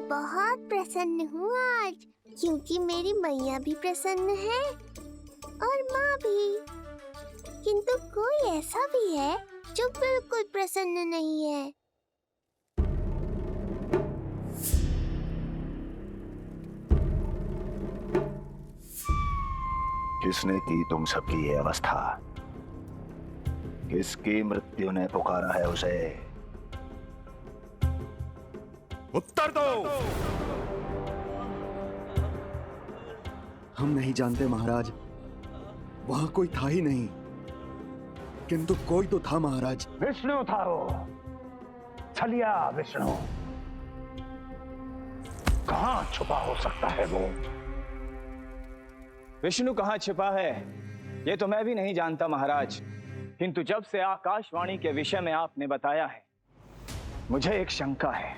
बहुत प्रसन्न हूँ आज, क्योंकि मेरी मैया भी प्रसन्न है और माँ भी। किंतु कोई ऐसा भी है जो बिल्कुल प्रसन्न नहीं है। किसने की तुम सबकी ये अवस्था? किसकी मृत्यु ने पुकारा है उसे? उत्तर दो। हम नहीं जानते महाराज, वहां कोई था ही नहीं। किंतु कोई तो था महाराज। विष्णु था वो, छलिया विष्णु। कहां छुपा हो सकता है वो? विष्णु कहाँ छिपा है ये तो मैं भी नहीं जानता महाराज, किंतु जब से आकाशवाणी के विषय में आपने बताया है, मुझे एक शंका है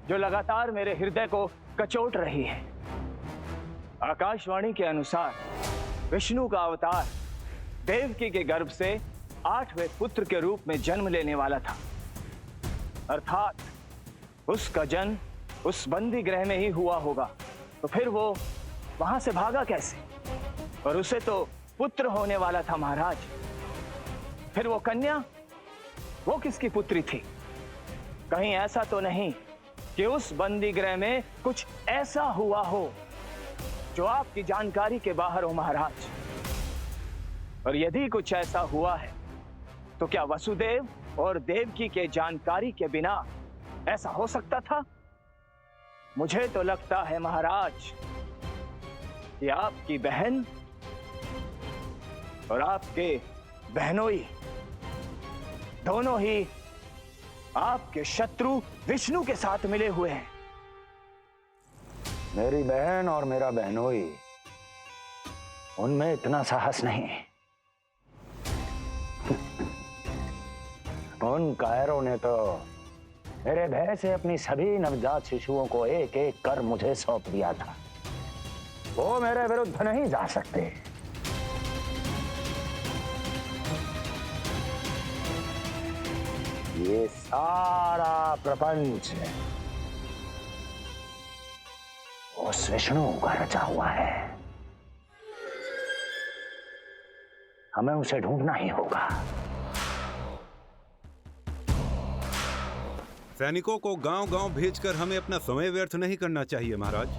जो लगातार मेरे हृदय को कचोट रही है। आकाशवाणी के अनुसार विष्णु का अवतार देवकी के गर्भ से 8वें पुत्र के रूप में जन्म लेने वाला था, अर्थात उसका जन्म उस बंदी गृह में ही हुआ होगा। तो फिर वो वहां से भागा कैसे? और उसे तो पुत्र होने वाला था महाराज। फिर वो कन्या, वो किसकी पुत्री थी? कहीं ऐसा तो नहीं कि उस बंदी गृह में कुछ ऐसा हुआ हो जो आपकी जानकारी के बाहर हो महाराज? और यदि कुछ ऐसा हुआ है तो क्या वसुदेव और देवकी के जानकारी के बिना ऐसा हो सकता था? मुझे तो लगता है महाराज कि आपकी बहन और आपके बहनोई दोनों ही आपके शत्रु विष्णु के साथ मिले हुए हैं। मेरी बहन और मेरा बहनोई, उनमें इतना साहस नहीं। उन कायरों ने तो मेरे भय से अपनी सभी नवजात शिशुओं को एक एक कर मुझे सौंप दिया था। वो मेरे विरुद्ध नहीं जा सकते। ये सारा प्रपंच उस विष्णु का रचा हुआ है। हमें उसे ढूंढना ही होगा। सैनिकों को गांव-गांव भेजकर हमें अपना समय व्यर्थ नहीं करना चाहिए महाराज।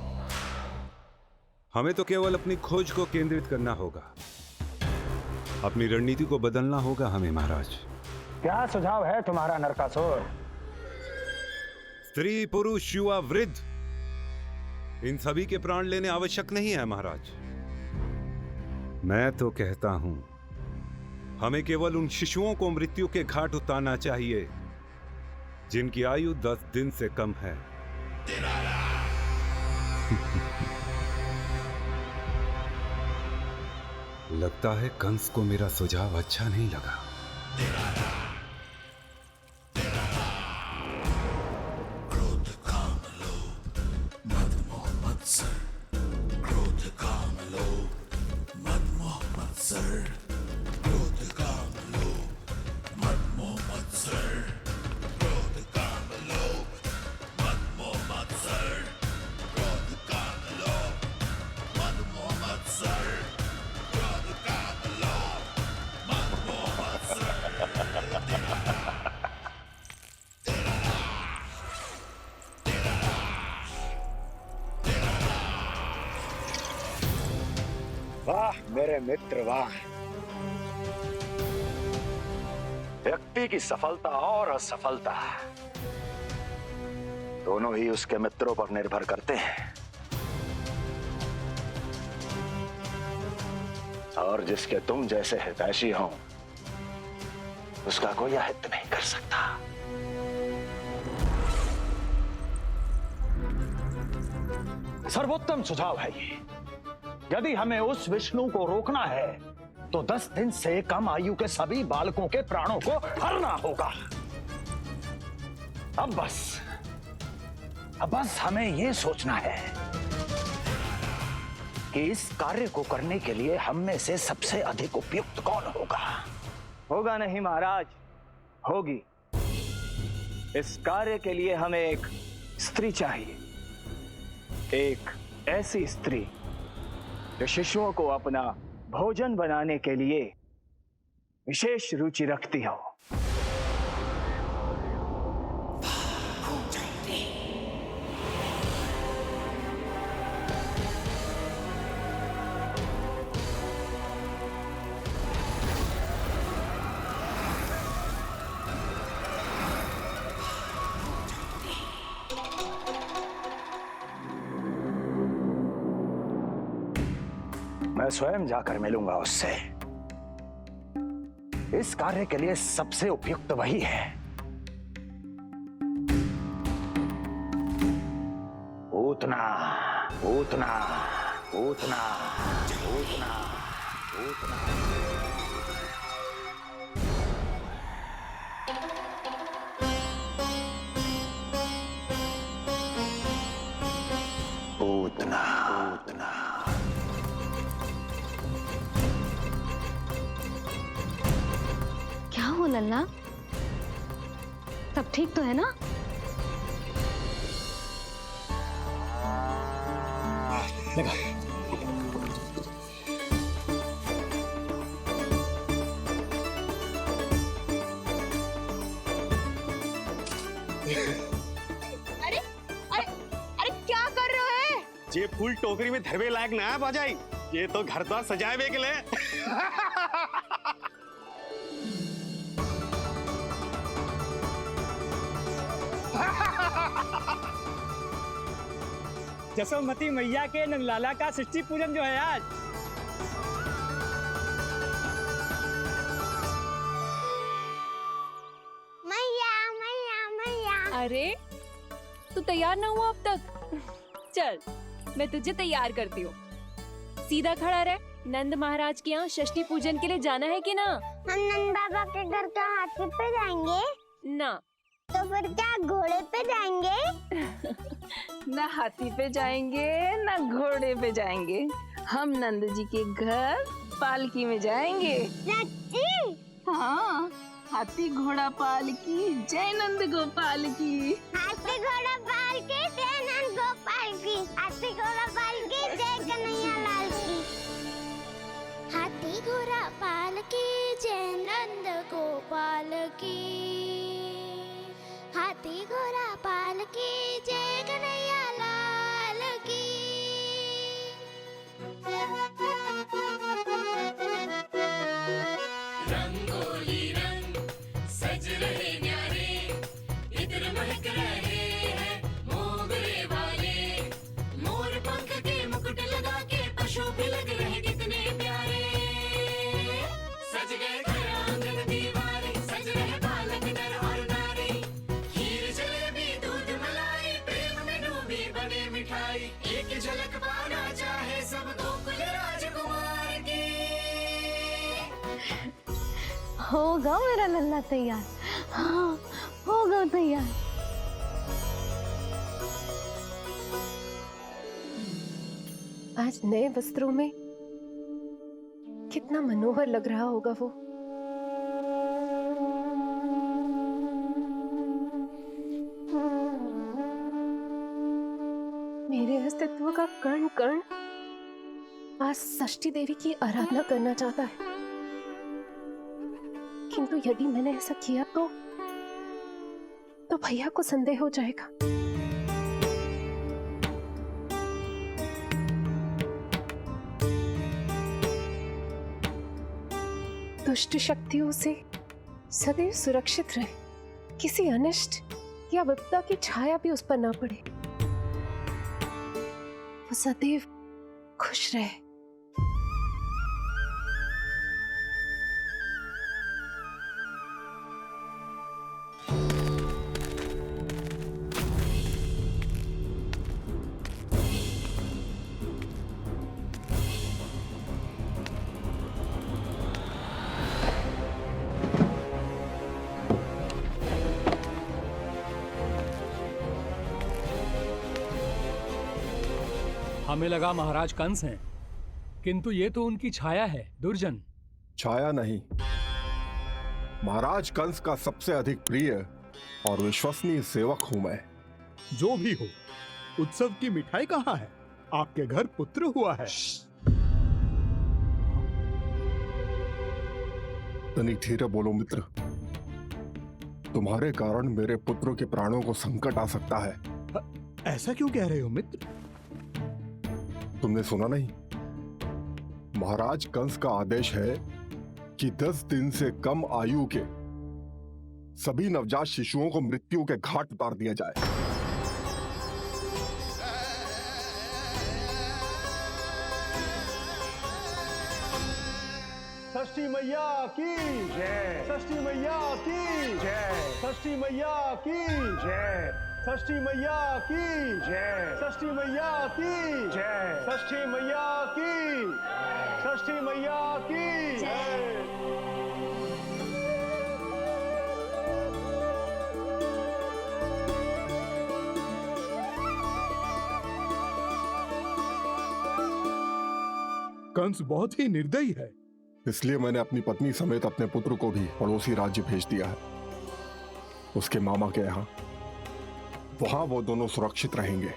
हमें तो केवल अपनी खोज को केंद्रित करना होगा। अपनी रणनीति को बदलना होगा हमें महाराज। क्या सुझाव है तुम्हारा नरकासुर? स्त्री, पुरुष, युवा, वृद्ध, इन सभी के प्राण लेने आवश्यक नहीं है महाराज। मैं तो कहता हूं हमें केवल उन शिशुओं को मृत्यु के घाट उतारना चाहिए जिनकी आयु 10 दिन से कम है। लगता है कंस को मेरा सुझाव अच्छा नहीं लगा। क्रोध काम लोभ मद मोह मत्सर, क्रोध काम लोभ मद मोह मत्सर, क्रोध काम लोभ मद मोह मत्सर, क्रोध काम लोभ मद मोह मत्सर, क्रोध काम लोभ मद मोह मत्सर, क्रोध काम लोभ मद मोह मत्सर। वाह मेरे मित्र वाह। व्यक्ति की सफलता और असफलता दोनों ही उसके मित्रों पर निर्भर करते हैं, और जिसके तुम जैसे हितैषी हो उसका कोई अहित नहीं कर सकता। सर्वोत्तम सुझाव है ये। यदि हमें उस विष्णु को रोकना है तो 10 दिन से कम आयु के सभी बालकों के प्राणों को हरना होगा। अब बस हमें ये सोचना है कि इस कार्य को करने के लिए हम में से सबसे अधिक उपयुक्त कौन होगा। होगा नहीं महाराज, होगी। इस कार्य के लिए हमें एक स्त्री चाहिए, एक ऐसी स्त्री जो शिशुओं को अपना भोजन बनाने के लिए विशेष रुचि रखती हो। मैं स्वयं जाकर मिलूंगा उससे। इस कार्य के लिए सबसे उपयुक्त वही है। पूतना, पूतना, पूतना, पूतना, पूतना। पूतना, पूतना। क्या हो लल्ला, सब ठीक तो है ना? लगा। अरे अरे अरे क्या कर रहे हो? ये फूल टोकरी में धरवे लायक ना है बाजाई, ये तो घर द्वार सजाए के लिए। जसोमती मैया के नंदलाला का षष्ठी पूजन जो है आज। मैया मैया मैया। अरे तू तैयार ना हुआ अब तक? चल मैं तुझे तैयार करती हूँ। सीधा खड़ा रह। नंद महाराज के यहाँ षष्ठी पूजन के लिए जाना है कि ना? हम नंद बाबा के घर का हाथी पे जाएंगे ना। तो फिर क्या घोड़े पे जाएंगे? ना हाथी पे जाएंगे ना घोड़े पे जाएंगे, हम नंद जी के घर पालकी में जाएंगे। सच्ची? हाँ, हाथी घोड़ा पालकी जय नंद गोपाल की। हाथी घोड़ा पालकी जय नंद गोपाल की। हाथी घोड़ा पालकी जय कन्हैया लाल की। हाथी घोड़ा पालकी जय नंद गोपाल की। हाथी घोड़ा पालकी जय कन्हैया लाल की। रंगोली रंग सज रहे न्यारे, इधर महक रहे हैं मोगरे वाले। मोर पंख के मुकुट लगा के पशु भी लग रहे कितने प्यारे। सज गए घर आंगन दीवारे, सज रहे बालक नर और नारी। खीर जलेबी दूध मलाई, प्रेम में डूबी बने मिठाई। एक झलक पाना चाहे सब गोकुल राजकुमार की। होगा मेरा लल्ला तैयार। हाँ होगा तैयार। आज नए वस्त्रों में कितना मनोहर लग रहा होगा वो। मेरे अस्तित्व का कण कण आज षष्ठी देवी की आराधना करना चाहता है, किंतु यदि मैंने ऐसा किया तो भैया को संदेह हो जाएगा। दुष्ट शक्तियों से सदैव सुरक्षित रहे, किसी अनिष्ट या विपदा की छाया भी उस पर ना पड़े, वो सदैव खुश रहे। हमें लगा महाराज कंस हैं, किंतु ये तो उनकी छाया है दुर्जन। छाया नहीं, महाराज कंस का सबसे अधिक प्रिय और विश्वसनीय सेवक हूं मैं। जो भी हो, उत्सव की मिठाई कहाँ है? आपके घर पुत्र हुआ है। तनिक धीरे बोलो मित्र। तुम्हारे कारण मेरे पुत्र के प्राणों को संकट आ सकता है। ऐसा क्यों कह रहे हो मित्र? तुमने सुना नहीं? महाराज कंस का आदेश है कि 10 दिन से कम आयु के सभी नवजात शिशुओं को मृत्यु के घाट उतार दिया जाए। षष्ठी मैया की जय। षष्ठी मैया की जय। षष्ठी मैया की जय। षष्ठी मैया की जय। षष्ठी मैया की जय। षष्ठी मैया की। षष्ठी मैया की जय। कंस बहुत ही निर्दयी है। इसलिए मैंने अपनी पत्नी समेत अपने पुत्र को भी पड़ोसी राज्य भेज दिया है, उसके मामा के यहाँ। वहां वो दोनों सुरक्षित रहेंगे।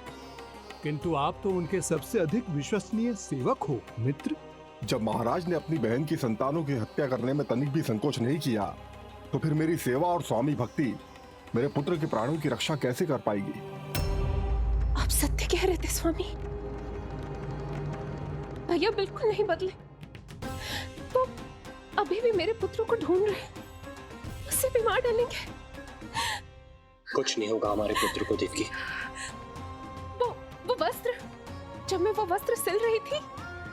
किंतु आप तो उनके सबसे अधिक विश्वसनीय सेवक हो मित्र। जब महाराज ने अपनी बहन की संतानों की हत्या करने में तनिक भी संकोच नहीं किया, तो फिर मेरी सेवा और स्वामी भक्ति मेरे पुत्र के प्राणों की रक्षा कैसे कर पाएगी? आप सत्य कह रहे थे स्वामी। भैया बिल्कुल नहीं बदले। तो अभी भी मेरे पुत्र को ढूंढ रहे हैं, उसे भी मार डालेंगे। कुछ नहीं होगा हमारे पुत्र को देवकी। वो वस्त्र, जब मैं वो वस्त्र सिल रही थी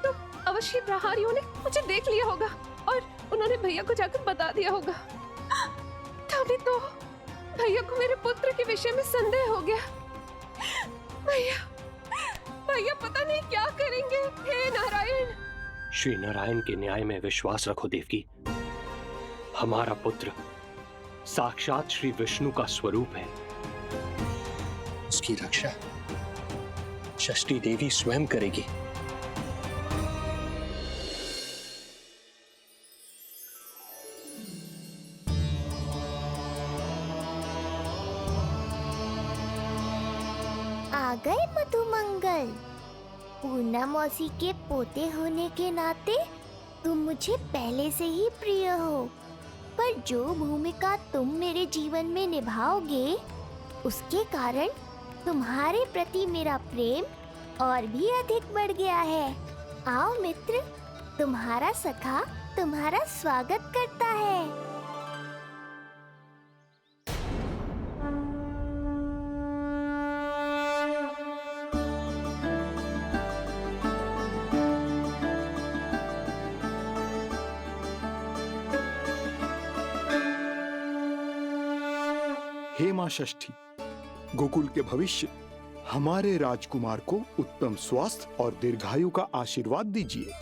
तो अवश्य प्रहारियों ने मुझे देख लिया होगा और उन्होंने भैया को जाकर बता दिया होगा। तभी तो भैया को मेरे पुत्र के विषय में संदेह हो गया। भैया पता नहीं क्या करेंगे। हे नारायण। श्री नारायण के न्याय में विश्वास रखो देवकी। हमारा पुत्र साक्षात श्री विष्णु का स्वरूप है। उसकी रक्षा षष्ठी देवी स्वयं करेगी। आ गए मधुमंगल। पूर्णा मौसी के पोते होने के नाते तुम मुझे पहले से ही प्रिय हो, पर जो भूमिका तुम मेरे जीवन में निभाओगे उसके कारण तुम्हारे प्रति मेरा प्रेम और भी अधिक बढ़ गया है। आओ मित्र, तुम्हारा सखा तुम्हारा स्वागत करता है। हे मां षष्ठी, गोकुल के भविष्य हमारे राजकुमार को उत्तम स्वास्थ्य और दीर्घायु का आशीर्वाद दीजिए।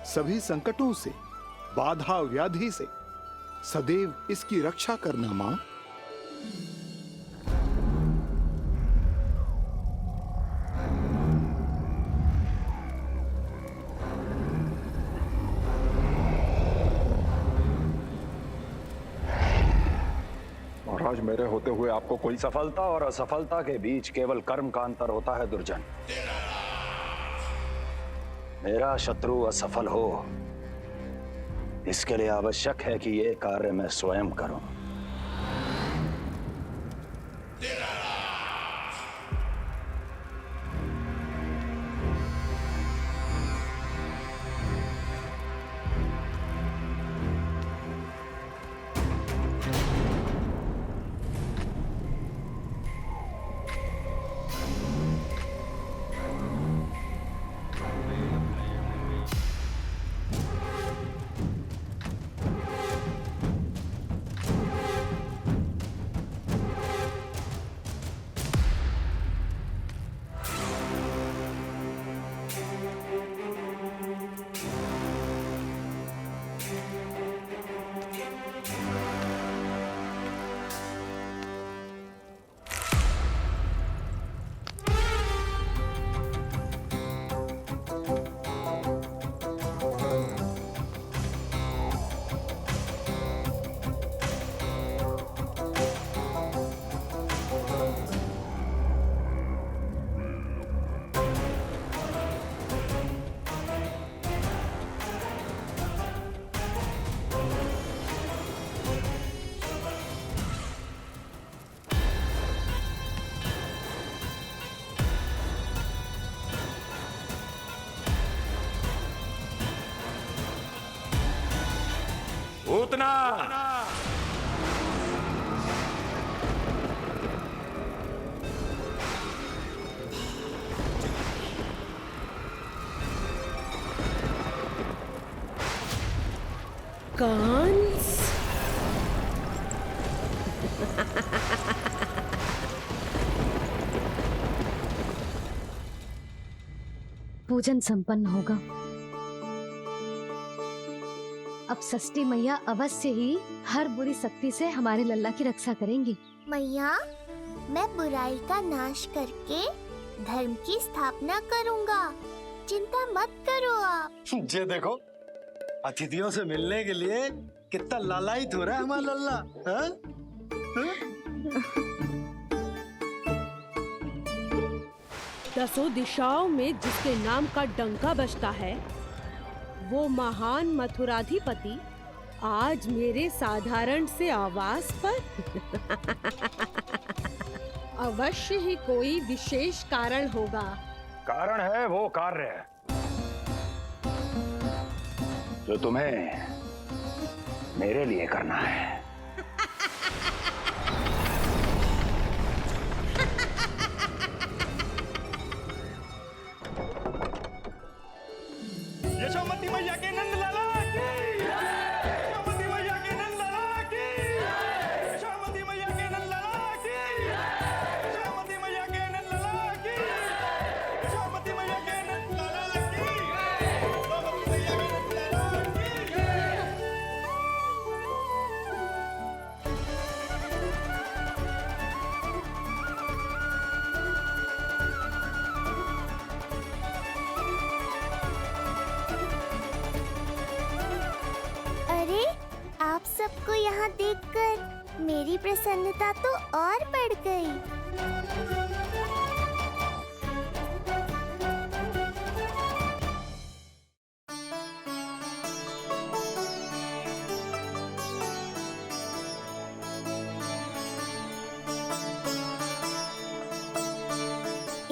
सभी संकटों से, बाधा व्याधि से सदैव इसकी रक्षा करना मां। महाराज, मेरे होते हुए आपको कोई सफलता और असफलता के बीच केवल कर्म का अंतर होता है दुर्जन। मेरा शत्रु असफल हो, इसके लिए आवश्यक है कि ये कार्य मैं स्वयं करूं। पूतना। कंस, पूजन संपन्न होगा। अब षष्ठी मैया अवश्य ही हर बुरी शक्ति से हमारे लल्ला की रक्षा करेंगी। मैया, मैं बुराई का नाश करके धर्म की स्थापना करूंगा। चिंता मत करो आप। ये देखो, अतिथियों से मिलने के लिए कितना लालायित हो रहा है हमारा लल्ला। हाँ? दसों दिशाओं में जिसके नाम का डंका बजता है, वो महान मथुराधिपति आज मेरे साधारण से आवास पर। अवश्य ही कोई विशेष कारण होगा। कारण है वो कार्य जो तुम्हें मेरे लिए करना है। यशोमती मैया के नंद लाला की, यशोमती मैया के नंद लाला की, यशोमती मैया के नंद लाला की, यशोमती मैया के नंद लाला की, यशोमती मैया के नंद लाला की, यशोमती मैया के नंद लाला की। अरे, आप सबको यहाँ देखकर मेरी प्रसन्नता तो और बढ़ गई।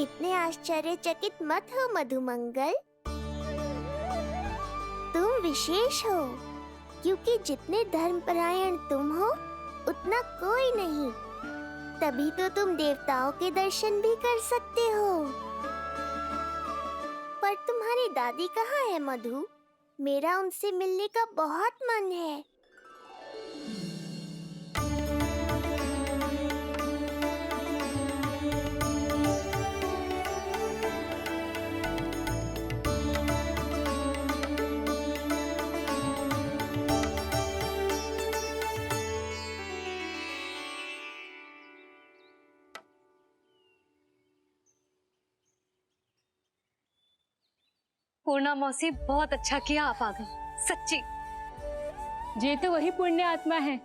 इतने आश्चर्यचकित मत हो मधुमंगल। तुम विशेष हो, क्योंकि जितने धर्मपरायण तुम हो उतना कोई नहीं। तभी तो तुम देवताओं के दर्शन भी कर सकते हो। पर तुम्हारी दादी कहाँ है मधु? मेरा उनसे मिलने का बहुत मन है। पूर्णा मौसी, बहुत अच्छा किया आप आ गई, सच्ची। ये तो वही पुण्य आत्मा है,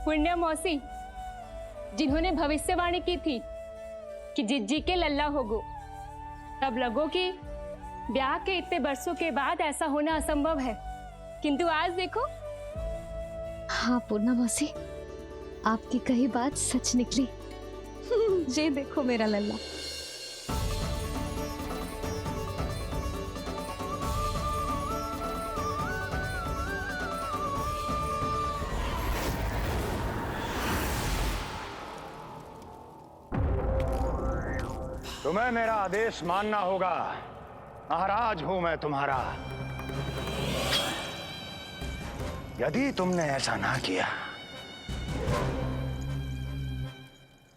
पुण्य मौसी, जिन्होंने भविष्यवाणी की थी कि जिज्जी के लल्ला होगो। तब लगो कि ब्याह के इतने बरसों के बाद ऐसा होना असंभव है, किंतु आज देखो। हाँ पूर्णा मौसी, आपकी कही बात सच निकली। ये देखो मेरा लल्ला। तुम्हें मेरा आदेश मानना होगा। महाराज हूं मैं तुम्हारा। यदि तुमने ऐसा ना किया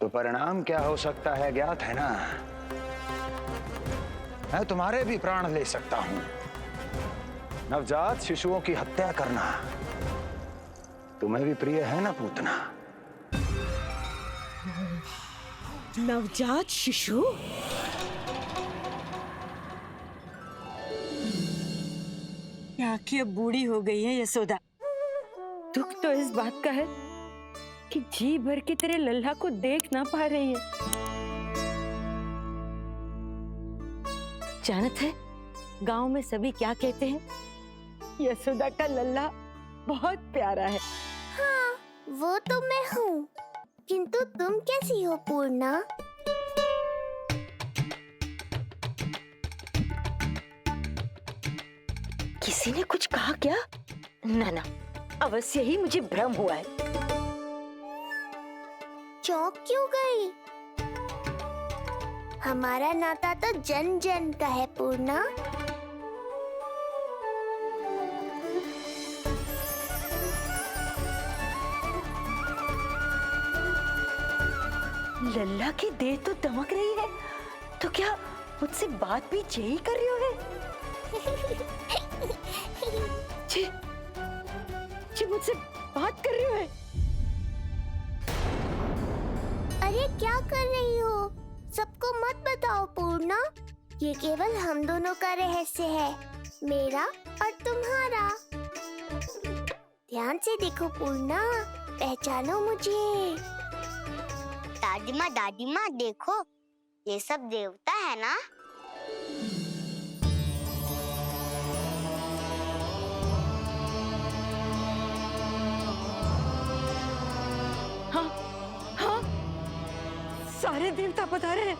तो परिणाम क्या हो सकता है ज्ञात है ना? मैं तुम्हारे भी प्राण ले सकता हूं। नवजात शिशुओं की हत्या करना तुम्हें भी प्रिय है ना पूतना? नवजात शिशु? आंखें अब बूढ़ी हो गई है यशोदा। दुख तो इस बात का है कि जी भर के तेरे लल्ला को देख ना पा रही है। जानत है गांव में सभी क्या कहते हैं? यशोदा का लल्ला बहुत प्यारा है। हाँ, वो तो मैं हूँ, किंतु तुम कैसी हो पूर्णा? किसी ने कुछ कहा क्या? ना ना, अवश्य ही मुझे भ्रम हुआ है। चौंक क्यों गई? हमारा नाता तो जन जन का है पूर्णा। लल्ला की देह तो दमक रही है, तो क्या मुझसे बात भी यही कर रही हो है? जी मुझसे बात कर रही हो है? अरे क्या कर रही हो? सबको मत बताओ पूर्णा, ये केवल हम दोनों का रहस्य है, मेरा और तुम्हारा। ध्यान से देखो पूर्णा, पहचानो मुझे। दादी माँ देखो, ये सब देवता है ना? हाँ हाँ, सारे देवता पधारे हैं।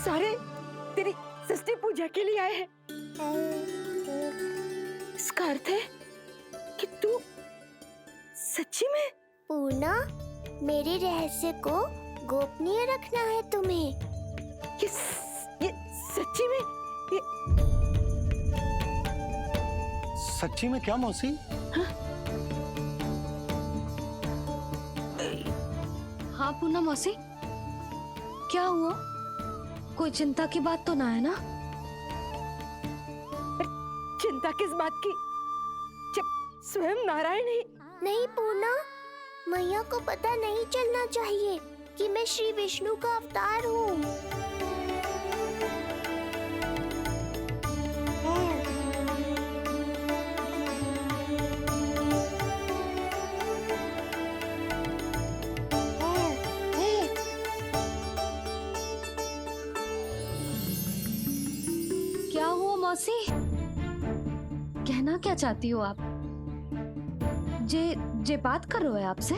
सारे तेरी षष्ठी पूजा के लिए आए हैं। इसका अर्थ है कि तू सच्ची में? पूर्णा, मेरे रहस्य को गोपनीय रखना है तुम्हें। ये सच्ची में? सच्ची में क्या मौसी? हाँ पूर्णा मौसी, क्या हुआ? कोई चिंता की बात तो ना है ना? चिंता किस बात की, जब स्वयं नारायण ही। नहीं पूर्णा, मैया को पता नहीं चलना चाहिए कि मैं श्री विष्णु का अवतार हूँ। क्या हुआ मौसी? कहना क्या चाहती हो आप? जे बात कर रहे हो आपसे?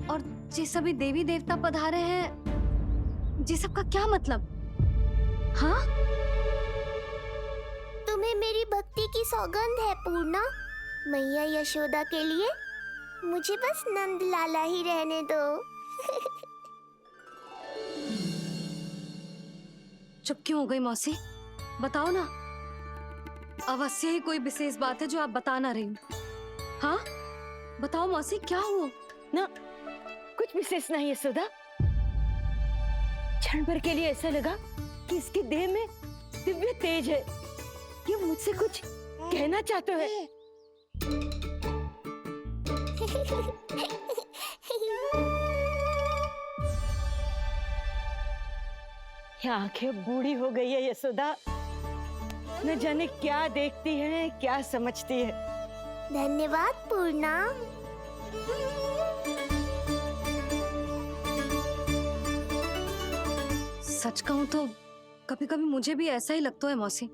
और जे सभी देवी देवता पधारे हैं, जे सबका क्या मतलब? हाँ? तुम्हें मेरी भक्ति की सौगंध है पूर्णा। मैया यशोदा के लिए मुझे बस नंद लाला ही रहने दो। चुप क्यों हो गई मौसी? बताओ ना। अवश्य ही कोई विशेष बात है जो आप बता ना रही। हाँ बताओ मौसी, क्या हुआ? ना कुछ विशेष नहीं है यशोदा। क्षण भर के लिए ऐसा लगा कि इसकी देह में दिव्य तेज है। ये मुझसे कुछ कहना चाहते हैं। ये आंखें बूढ़ी हो गई है यशोदा, न जाने क्या देखती है, क्या समझती है। धन्यवाद पूर्णा। सच कहूं तो कभी कभी मुझे भी ऐसा ही लगता है मौसी।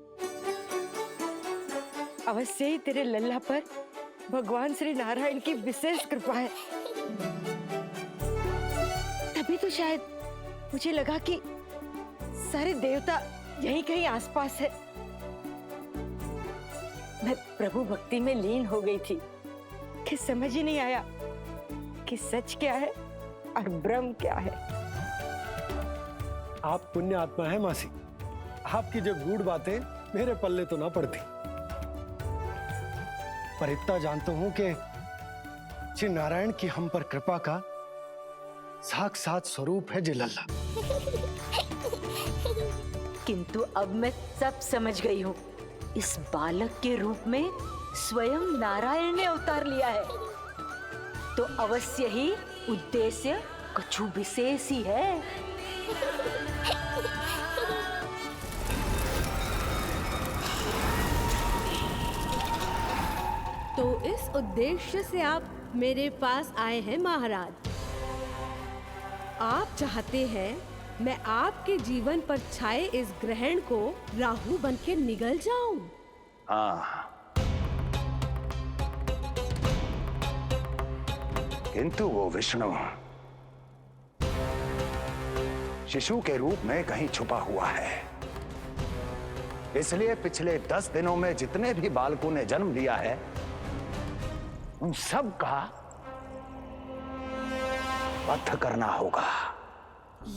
अवश्य ही तेरे लल्ला पर भगवान श्री नारायण की विशेष कृपा है। तभी तो शायद मुझे लगा कि सारे देवता यहीं कहीं आसपास है। मैं प्रभु भक्ति में लीन हो गई थी कि समझ ही नहीं आया कि सच क्या है और भ्रम क्या है। आप पुण्य आत्मा है मासी, आपकी जो गूढ़ बातें मेरे पल्ले तो ना पड़ती, पर इतना जानता हूं कि श्री नारायण की हम पर कृपा का साक्षात स्वरूप है जी लल्ला। किंतु अब मैं सब समझ गई हूँ। इस बालक के रूप में स्वयं नारायण ने अवतार लिया है, तो अवश्य ही उद्देश्य कुछ विशेष ही है। तो इस उद्देश्य से आप मेरे पास आए हैं महाराज। आप चाहते हैं मैं आपके जीवन पर छाए इस ग्रहण को राहु बन के निगल जाऊं? हाँ, किंतु वो विष्णु शिशु के रूप में कहीं छुपा हुआ है। इसलिए पिछले 10 दिनों में जितने भी बालकों ने जन्म लिया है उन सब का वध करना होगा।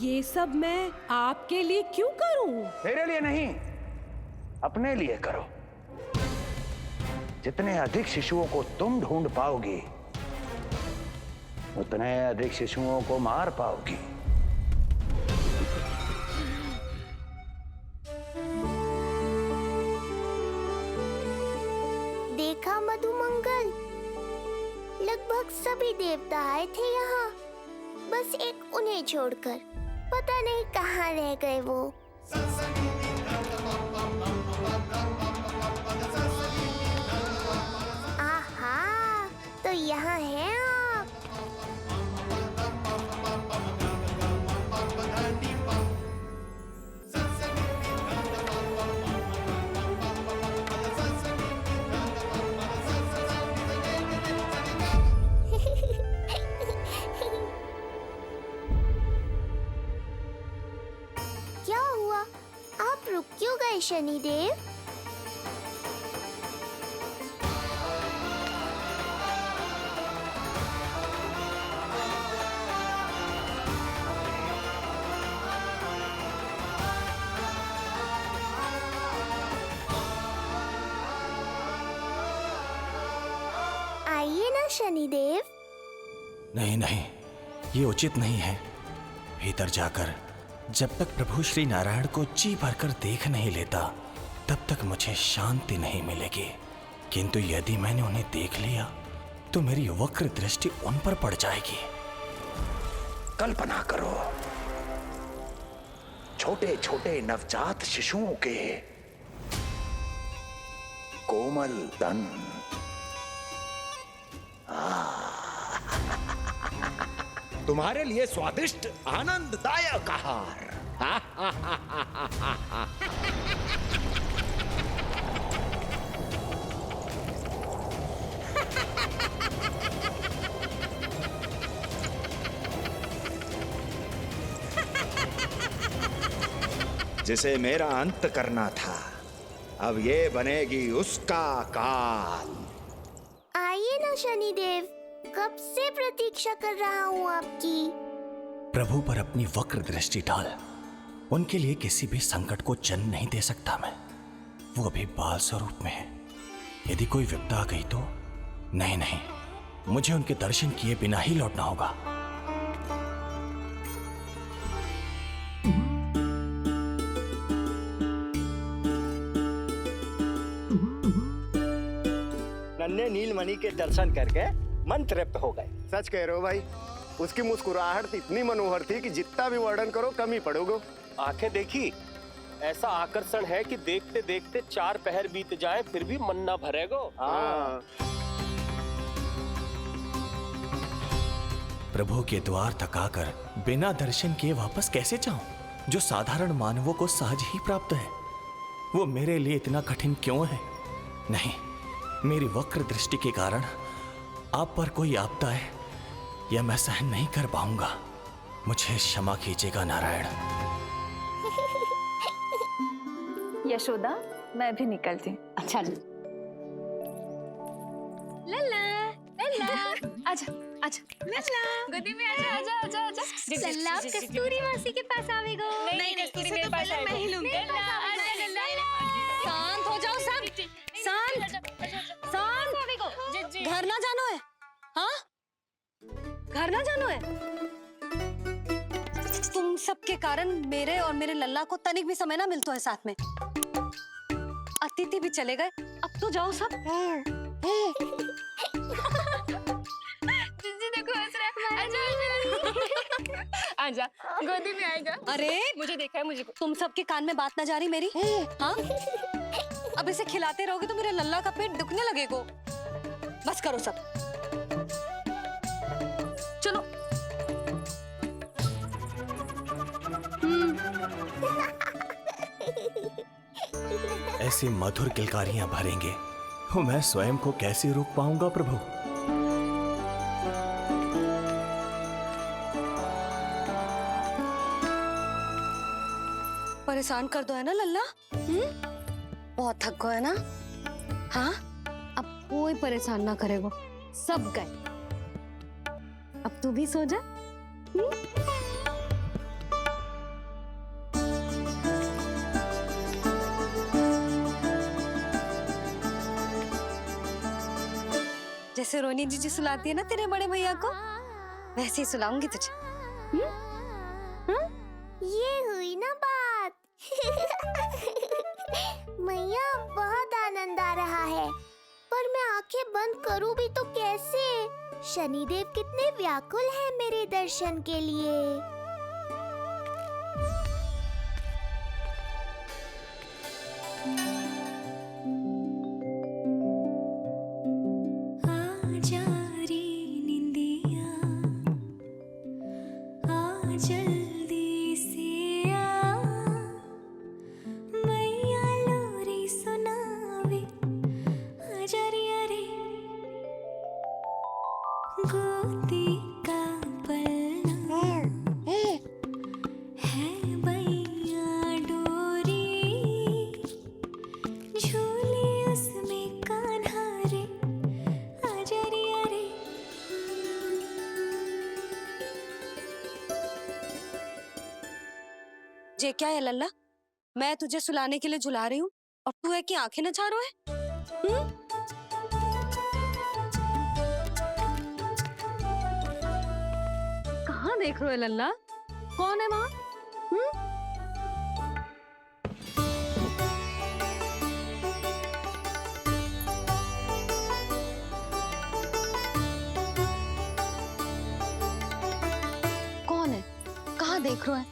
ये सब मैं आपके लिए क्यों करूं? तेरे लिए नहीं, अपने लिए करो। जितने अधिक शिशुओं को तुम ढूंढ पाओगी उतने अधिक शिशुओं को मार पाओगी। देखा मधुमंगल, लगभग सभी देवता आए थे यहाँ, बस एक उन्हें छोड़कर। पता नहीं कहाँ रह गए वो। आहा, तो यहाँ हैं आप। क्या हुआ? आप रुक क्यों गए शनिदेव? आइए ना शनिदेव। नहीं नहीं, ये उचित नहीं है। भीतर जाकर जब तक प्रभु श्री नारायण को जी भरकर देख नहीं लेता तब तक मुझे शांति नहीं मिलेगी। किंतु यदि मैंने उन्हें देख लिया तो मेरी वक्र दृष्टि उन पर पड़ जाएगी। कल्पना करो, छोटे छोटे नवजात शिशुओं के कोमल तन, तुम्हारे लिए स्वादिष्ट आनंददायक आहार। जिसे मेरा अंत करना था, अब ये बनेगी उसका काल। आइए ना शनिदेव, कब से प्रतीक्षा कर रहा हूँ आपकी। प्रभु पर अपनी वक्र दृष्टि डाल। उनके लिए किसी भी संकट को जन्म नहीं दे सकता मैं। वो अभी बाल स्वरूप में है। यदि कोई विपदा आ गई तो नहीं नहीं, मुझे उनके दर्शन किए बिना ही लौटना होगा। नन्हे नीलमणि के दर्शन करके मन तृप्त हो गए। सच कह रहे हो भाई, उसकी मुस्कुराहट इतनी मनोहर थी कि जितना भी वर्णन करो कम ही पड़ोगे। आंखें देखी, ऐसा आकर्षण है कि देखते देखते 4 पहर बीत जाए फिर भी मन ना भरेगो। प्रभु के द्वार तक आकर बिना दर्शन किए वापस कैसे जाऊं, जो साधारण मानवों को सहज ही प्राप्त है। वो मेरे लिए इतना कठिन क्यों है? नहीं, मेरी वक्र दृष्टि के कारण आप पर कोई आपदा है या मैं सहन नहीं कर पाऊंगा। मुझे क्षमा कीजिएगा नारायण। यशोदा, मैं भी निकलती। अच्छा लल्ला लल्ला, आजा आजा लल्ला, गोदी में आजा आजा आजा आजा। लल्ला, आप कस्तूरी मासी के पास आवेगो। नहीं कस्तूरी मेरे पास है, मैं ही लूंगी। लल्ला आजा लल्ला, शांत हो जाओ सब, शांत शांत। घर ना जानो है? हाँ, घर ना जानो है? तुम सबके कारण मेरे और मेरे लल्ला को तनिक भी समय ना मिलता है साथ में। अतिथि भी चले गए, अब तो जाओ सब। जीजी देखो हंस रहा है। आजा आजा, गोदी में आएगा। अरे मुझे देखा है, मुझे। तुम सबके कान में बात ना जा रही मेरी? हाँ, अब इसे खिलाते रहोगे तो मेरे लल्ला का पेट दुखने लगेगा। बस करो सब, चलो। ऐसी मधुर किलकारियां भरेंगे तो मैं स्वयं को कैसे रोक पाऊंगा प्रभु। परेशान कर दो है ना लल्ला? बहुत थक गए ना? हाँ, अब कोई परेशान ना करेगा, सब गए। अब तू भी सो जा। जैसे रोनी जीजी सुलाती है ना तेरे बड़े भैया को, वैसे ही सुलाऊंगी तुझे। ये हुई ना बात। मैया, बहुत आनंद आ रहा है, पर मैं आंखें बंद करूं भी तो कैसे? शनिदेव कितने व्याकुल हैं मेरे दर्शन के लिए। जे क्या है लल्ला, मैं तुझे सुलाने के लिए झुला रही हूँ और तू है कि आंखें नचा रहा है? कहाँ देख रहे हो लल्ला? कौन है वहाँ? कौन है? कहाँ देख रहे हो?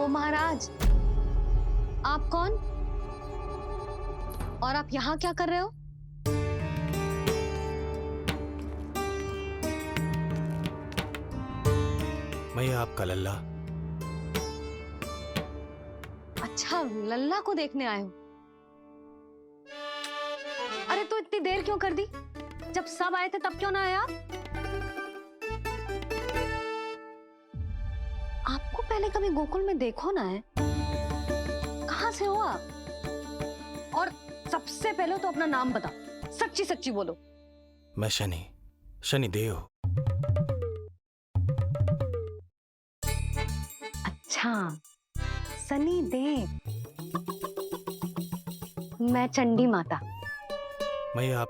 महाराज, आप कौन और आप यहाँ क्या कर रहे हो? मैं आपका लल्ला। अच्छा, लल्ला को देखने आए हो? अरे तो इतनी देर क्यों कर दी? जब सब आए थे तब क्यों ना आए आप? आपको पहले कभी गोकुल में देखो ना है? कहाँ से हो आप? और सबसे पहले तो अपना नाम बताओ, सच्ची सच्ची बोलो। मैं शनिदेव। अच्छा, शनिदेव। मैं चंडी माता। मैं आप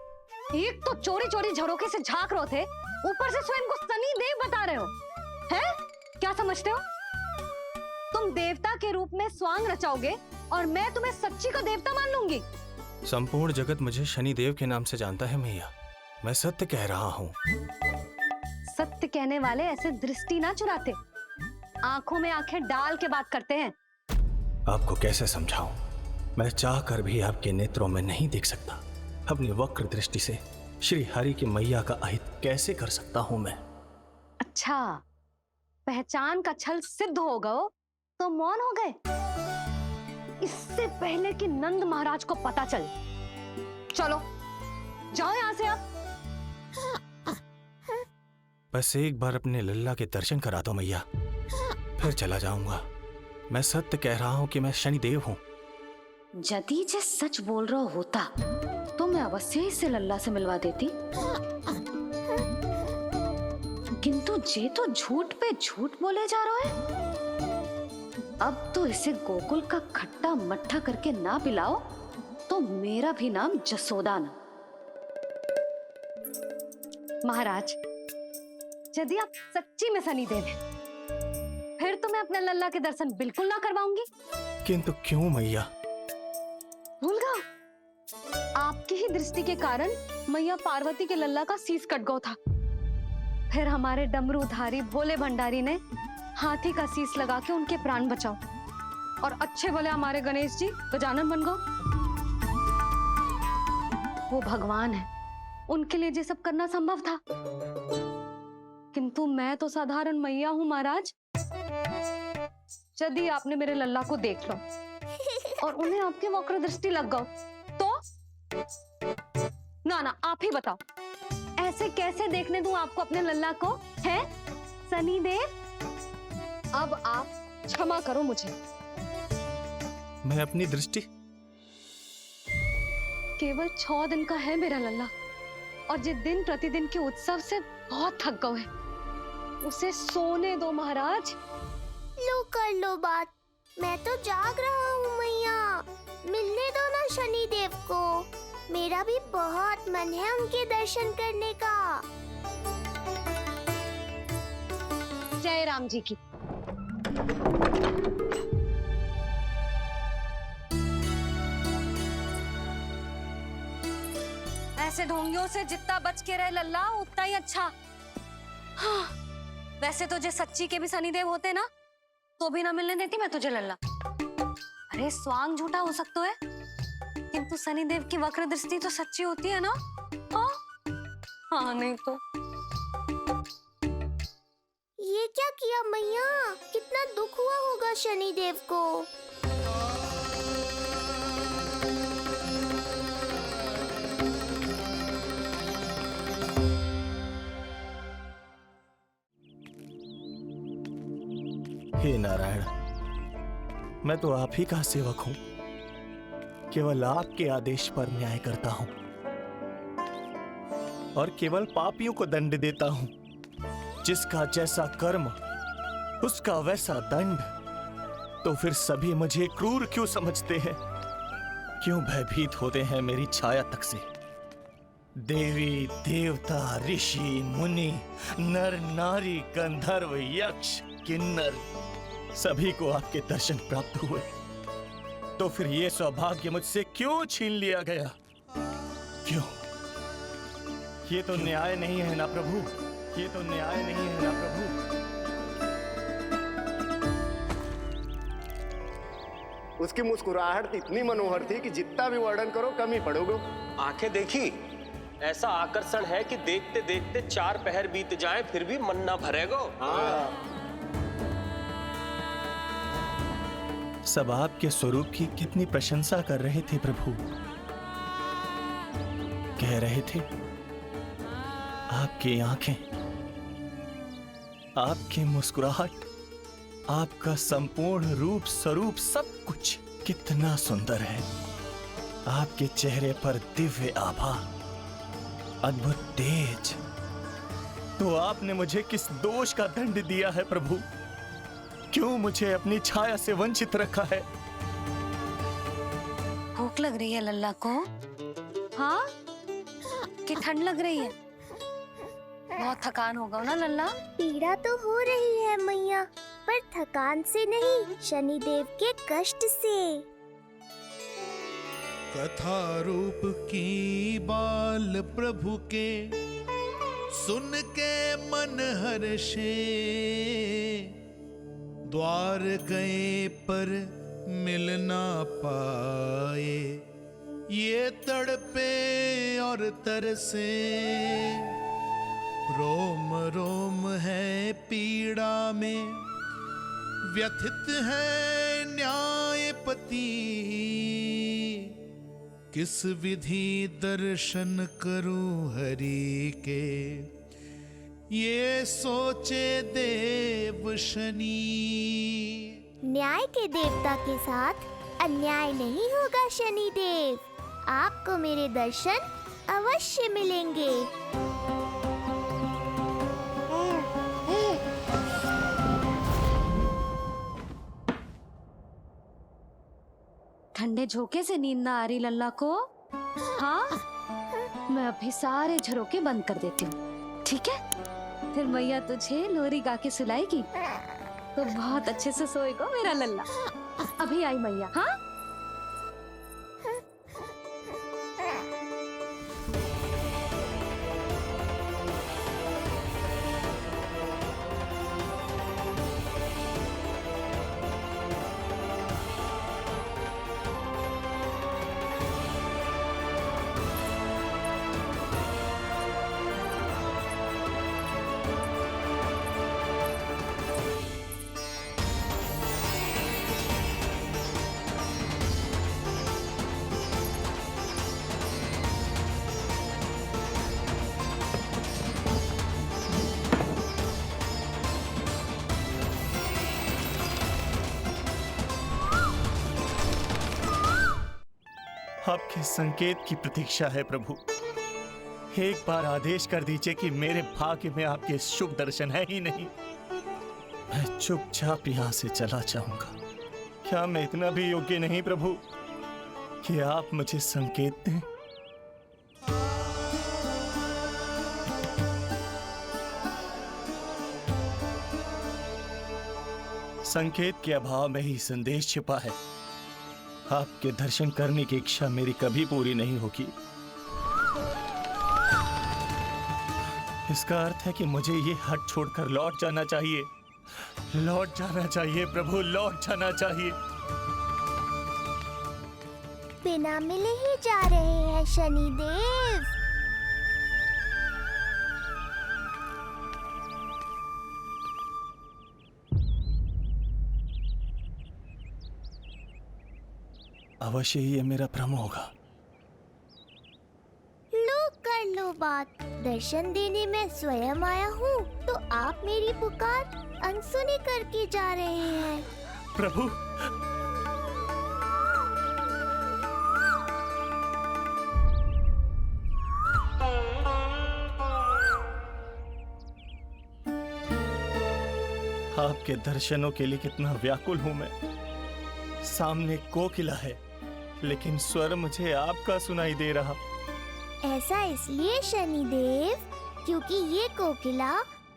एक तो चोरी चोरी झरोखे से झांक रहे थे, ऊपर से स्वयं को शनिदेव बता रहे हो, हैं? क्या समझते हो? तुम देवता के रूप में स्वांग रचाओगे और मैं तुम्हें सच्ची का देवता मान लूंगी? संपूर्ण जगत मुझे शनिदेव के नाम से जानता है मैया। मैं सत्य कह रहा हूँ। सत्य कहने वाले ऐसे दृष्टि ना चुराते, आंखों में आंखें डाल के बात करते हैं। आपको कैसे समझाऊं? मैं चाह कर भी आपके नेत्रों में नहीं देख सकता। अपनी वक्र दृष्टि से श्री हरि की मैया का अहित कैसे कर सकता हूं मैं? अच्छा, पहचान का छल सिद्ध हो गया तो मौन हो गए? इससे पहले कि नंद महाराज को पता चले। चलो जाओ यहां से अब। बस एक बार अपने लल्ला के दर्शन करा दो मैया, फिर चला जाऊंगा। मैं सत्य कह रहा हूं कि मैं शनिदेव हूं। यदि जे सच बोल रहा होता तो मैं अवश्य ही इसे लल्ला से मिलवा देती, किंतु जे तो झूठ पे झूठ बोले जा रहा है। अब तो इसे गोकुल का खट्टा मट्ठा करके ना पिलाओ तो मेरा भी नाम जसोदा ना। महाराज, यदि आप सच्ची में शनिदेव हैं, फिर तो मैं अपने लल्ला के दर्शन बिल्कुल ना करवाऊंगी। किंतु क्यों मैया? भूल गया? आपकी ही दृष्टि के कारण मैया पार्वती के लल्ला का शीश कट गया था। फिर हमारे डमरूधारी भोले भंडारी ने हाथी का शीश लगा के उनके प्राण बचाओ, और अच्छे भले हमारे गणेश जी गजानन बन गए। वो भगवान है, उनके लिए ये सब करना संभव था, किंतु मैं तो साधारण मैया हूं महाराज। यदि आपने मेरे लल्ला को देख लो और उन्हें आपकी वक्र दृष्टि लग गई तो ना ना, आप ही बताओ, ऐसे कैसे देखने दूं आपको अपने लल्ला को? है शनिदेव, अब आप क्षमा करो मुझे। मैं अपनी दृष्टि केवल 6 दिन का है मेरा लल्ला, और जिस दिन प्रतिदिन के उत्सव से बहुत थक गए हैं, उसे सोने दो महाराज। लो कर लो बात, मैं तो जाग रहा हूँ मैया, मिलने दो ना शनिदेव को, मेरा भी बहुत मन है उनके दर्शन करने का। जय राम जी की। ऐसे ढोंगियों से जितना बच के रहे लल्ला उतना ही अच्छा। हाँ, वैसे तो जे सच्ची के भी शनिदेव होते ना तो भी ना मिलने देती मैं तुझे लल्ला। अरे स्वांग झूठा हो सकता है, किंतु शनिदेव की वक्र दृष्टि तो सच्ची होती है ना। हाँ, हाँ नहीं तो। ये क्या किया मैया, कितना दुख हुआ होगा शनिदेव को। हे नारायण, मैं तो आप ही का सेवक हूं, केवल आपके आदेश पर न्याय करता हूं और केवल पापियों को दंड देता हूं। जिसका जैसा कर्म उसका वैसा दंड। तो फिर सभी मुझे क्रूर क्यों समझते हैं? क्यों भयभीत होते हैं मेरी छाया तक से? देवी देवता ऋषि मुनि नर नारी गंधर्व यक्ष किन्नर सभी को आपके दर्शन प्राप्त हुए, तो फिर ये सौभाग्य मुझसे क्यों छीन लिया गया? क्यों? ये तो न्याय नहीं है ना प्रभु, ये तो न्याय नहीं है ना प्रभु। उसकी मुस्कुराहट इतनी मनोहर थी कि जितना भी वर्णन करो कम ही पड़ोगे। आंखें देखी, ऐसा आकर्षण है कि देखते देखते 4 पहर बीत जाए फिर भी मन ना भरेगो। सब आपके स्वरूप की कितनी प्रशंसा कर रहे थे प्रभु। कह रहे थे आपकी आंखें, आपकी मुस्कुराहट, आपका संपूर्ण रूप स्वरूप सब कुछ कितना सुंदर है। आपके चेहरे पर दिव्य आभा, अद्भुत तेज। तो आपने मुझे किस दोष का दंड दिया है प्रभु? क्यों मुझे अपनी छाया से वंचित रखा है? भूख लग रही है लल्ला को? हाँ, कि ठंड लग रही है? बहुत थकान होगा ना लल्ला? पीड़ा तो हो रही है मैया, पर थकान से नहीं, शनिदेव के कष्ट से। कथा रूप की बाल प्रभु के सुन के मन हर्षे, द्वार गए पर मिल ना पाए, ये तड़पे और तरसे, रोम रोम है पीड़ा में, व्यथित है न्यायपति, किस विधि दर्शन करूं हरि के, ये सोचे देव शनि। न्याय के देवता के साथ अन्याय नहीं होगा शनिदेव, आपको मेरे दर्शन अवश्य मिलेंगे। ठंडे झोंके से नींद ना आ रही लल्ला को? हाँ, मैं अभी सारे झरोके बंद कर देती हूँ, ठीक है? फिर मैया तुझे लोरी गा के सुलाएगी तो बहुत अच्छे से सोएगा मेरा लल्ला। अभी आई मैया। हाँ, आपके संकेत की प्रतीक्षा है प्रभु। एक बार आदेश कर दीजिए कि मेरे भाग्य में आपके शुभ दर्शन है ही नहीं, मैं चुपचाप यहाँ से चला जाऊंगा। क्या मैं इतना भी योग्य नहीं प्रभु कि आप मुझे संकेत दें? संकेत के अभाव में ही संदेश छिपा है। आपके दर्शन करने की इच्छा मेरी कभी पूरी नहीं होगी। इसका अर्थ है कि मुझे ये हट छोड़कर लौट जाना चाहिए। लौट जाना चाहिए प्रभु, लौट जाना चाहिए। बिना मिले ही जा रहे हैं शनिदेव। अवश्य ही ये मेरा भ्रम होगा। लो कर लो बात। दर्शन देने मैं स्वयं आया हूँ तो आप मेरी पुकार अनसुनी करके जा रहे हैं। प्रभु, आपके दर्शनों के लिए कितना व्याकुल हूं मैं। सामने कोकिला है लेकिन स्वर मुझे आपका सुनाई दे रहा। ऐसा इसलिए शनिदेव क्योंकि ये कोकिला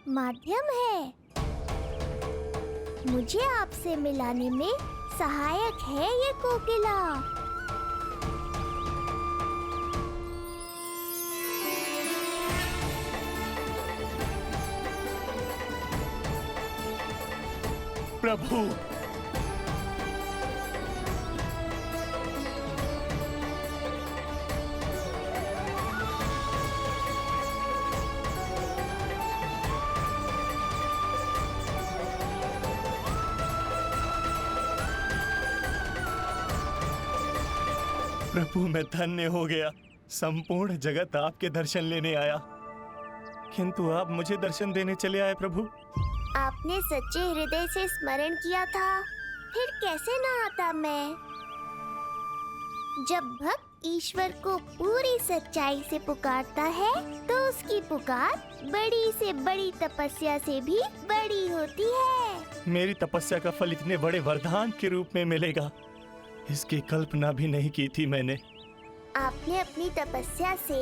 माध्यम है। मुझे आपसे मिलाने में सहायक है ये कोकिला। प्रभु, प्रभु मैं धन्य हो गया। संपूर्ण जगत आपके दर्शन लेने आया, किंतु आप मुझे दर्शन देने चले आए प्रभु। आपने सच्चे हृदय से स्मरण किया था, फिर कैसे ना आता मैं। जब भक्त ईश्वर को पूरी सच्चाई से पुकारता है तो उसकी पुकार बड़ी से बड़ी तपस्या से भी बड़ी होती है। मेरी तपस्या का फल इतने बड़े वरदान के रूप में मिलेगा, इसकी कल्पना भी नहीं की थी मैंने। आपने अपनी तपस्या से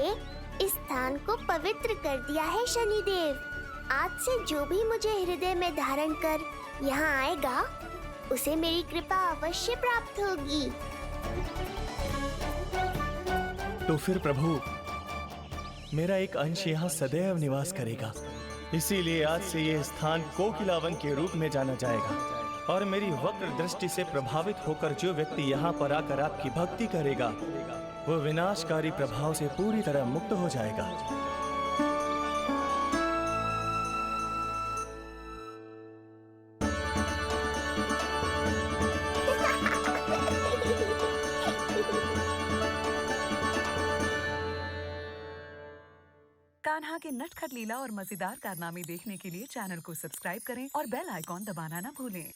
इस स्थान को पवित्र कर दिया है शनिदेव। आज से जो भी मुझे हृदय में धारण कर यहाँ आएगा उसे मेरी कृपा अवश्य प्राप्त होगी। तो फिर प्रभु, मेरा एक अंश यहाँ सदैव निवास करेगा। इसीलिए आज से ये स्थान कोकिलावन के रूप में जाना जाएगा और मेरी वक्र दृष्टि से प्रभावित होकर जो व्यक्ति यहाँ पर आकर आपकी भक्ति करेगा वो विनाशकारी प्रभाव से पूरी तरह मुक्त हो जाएगा। कान्हा के नटखट लीला और मजेदार कारनामे देखने के लिए चैनल को सब्सक्राइब करें और बेल आइकॉन दबाना न भूलें।